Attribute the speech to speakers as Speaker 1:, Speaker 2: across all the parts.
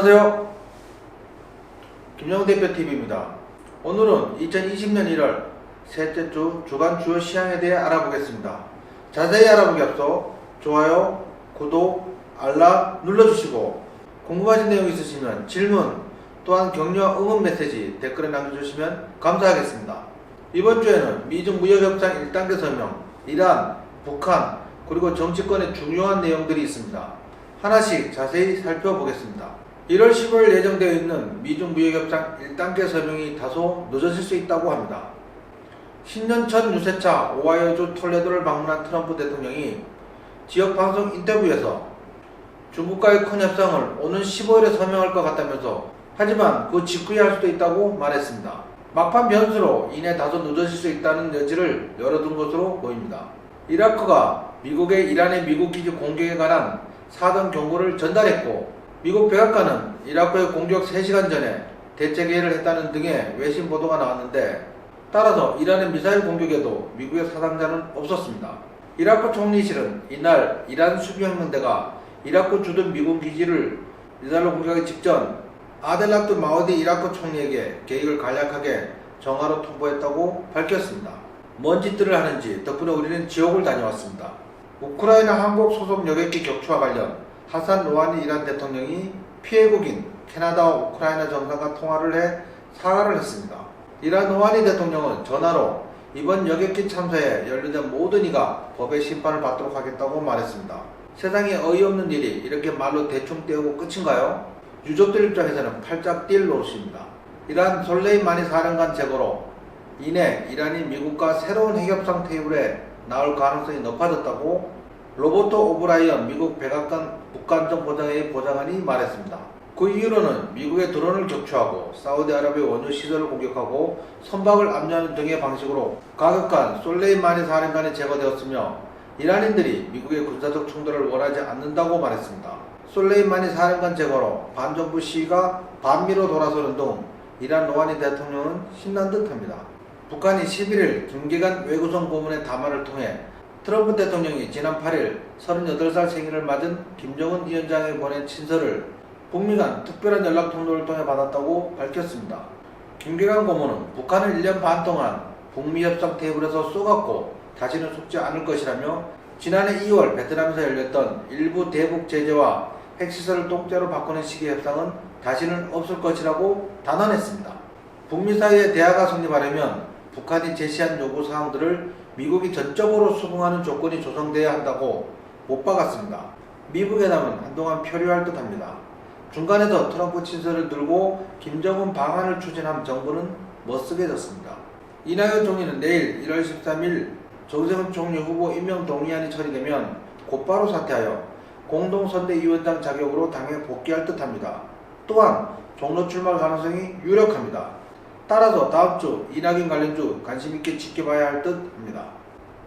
Speaker 1: 안녕하세요. 김영훈 대표TV입니다. 오늘은 2020년 1월 셋째 주 주간 주요 시황에 대해 알아보겠습니다. 자세히 알아보기 앞서 좋아요, 구독, 알람 눌러주시고 궁금하신 내용 있으시면 질문 또한 격려와 응원 메시지 댓글에 남겨주시면 감사하겠습니다. 이번 주에는 미중 무역협상 1단계 서명, 이란, 북한, 그리고 정치권의 중요한 내용들이 있습니다. 하나씩 자세히 살펴보겠습니다. 1월 15일 예정되어 있는 미중 무역협상 1단계 서명이 다소 늦어질 수 있다고 합니다. 신년 첫 유세차 오하이오주 톨레도를 방문한 트럼프 대통령이 지역방송 인터뷰에서 중국과의 큰 협상을 오는 15일에 서명할 것 같다면서 하지만 그 직후에 할 수도 있다고 말했습니다. 막판 변수로 인해 다소 늦어질 수 있다는 여지를 열어둔 것으로 보입니다. 이라크가 미국의 이란의 미국 기지 공격에 관한 사전 경고를 전달했고 미국 백악관은 이라크의 공격 3시간 전에 대체 개의를 했다는 등의 외신 보도가 나왔는데 따라서 이란의 미사일 공격에도 미국의 사상자는 없었습니다. 이라크 총리실은 이날 이란 수비혁명대가 이라크 주둔 미군 기지를 미사일로 공격하기 직전 아델라트 마우디 이라크 총리에게 계획을 간략하게 정하로 통보했다고 밝혔습니다. 뭔 짓들을 하는지 덕분에 우리는 지옥을 다녀왔습니다. 우크라이나 한국 소속 여객기 격추와 관련 하산 로하니 이란 대통령이 피해국인 캐나다와 우크라이나 정상과 통화를 해 사과를 했습니다. 이란 로하니 대통령은 전화로 이번 여객기 참사에 연루된 모든 이가 법의 심판을 받도록 하겠다고 말했습니다. 세상에 어이없는 일이 이렇게 말로 대충 떼우고 끝인가요? 유족들 입장에서는 팔짝 뛸 노릇입니다. 이란 솔레이마니 사령관 제거로 이내 이란이 미국과 새로운 핵협상 테이블에 나올 가능성이 높아졌다고 로버토 오브라이언 미국 백악관 국가안전보장회의 보좌관이 말했습니다. 그 이유로는 미국의 드론을 격추하고 사우디아라비아 원유 시설을 공격하고 선박을 압류하는 등의 방식으로 과격한 솔레이마니 사령관이 제거되었으며 이란인들이 미국의 군사적 충돌을 원하지 않는다고 말했습니다. 솔레이마니 사령관 제거로 반정부 시위가 반미로 돌아서는 등 이란 로하니 대통령은 신난 듯합니다. 북한이 11일 김계관 외교성 고문의 담화를 통해 트럼프 대통령이 지난 8일 38살 생일을 맞은 김정은 위원장에 보낸 친서를 북미 간 특별한 연락 통로를 통해 받았다고 밝혔습니다. 김계관 고문은 북한을 1년 반 동안 북미 협상 테이블에서 쏘갔고 다시는 속지 않을 것이라며 지난해 2월 베트남에서 열렸던 일부 대북 제재와 핵시설을 통째로 바꾸는 시기의 협상은 다시는 없을 것이라고 단언했습니다. 북미 사이에 대화가 성립하려면 북한이 제시한 요구사항들을 미국이 전적으로 수긍하는 조건이 조성돼야 한다고 못 박았습니다. 미북회담은 한동안 표류할 듯합니다. 중간에서 트럼프 친서를 들고 김정은 방안을 추진한 정부는 멋쓰게졌습니다. 이낙연 총리는 내일 1월 13일 정세균 총리 후보 임명 동의안이 처리되면 곧바로 사퇴하여 공동선대위원장 자격으로 당에 복귀할 듯합니다. 또한 종로 출마 가능성이 유력합니다. 따라서 다음주 이낙연 관련주 관심있게 지켜봐야 할 듯합니다.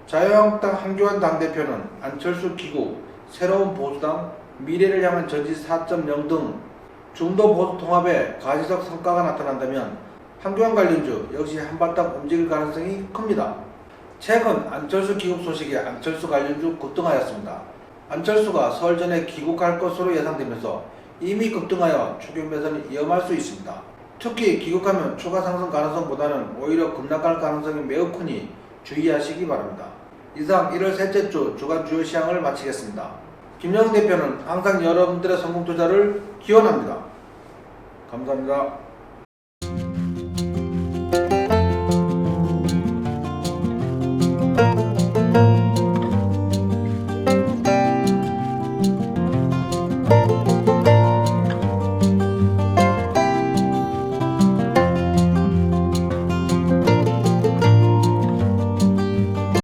Speaker 1: 자유한국당 한교안 당대표는 안철수 기구, 새로운 보수당, 미래를 향한 전지 4.0 등 중도 보수 통합에 가시적 성과가 나타난다면 한교안 관련주 역시 한바탕 움직일 가능성이 큽니다. 최근 안철수 귀국 소식에 안철수 관련주 급등하였습니다. 안철수가 설 전에 귀국할 것으로 예상되면서 이미 급등하여 추경 매선이 위험할 수 있습니다. 특히 귀국하면 추가 상승 가능성보다는 오히려 급락할 가능성이 매우 크니 주의하시기 바랍니다. 이상 1월 셋째 주 주간 주요 시황을 마치겠습니다. 김영훈 대표는 항상 여러분들의 성공 투자를 기원합니다. 감사합니다.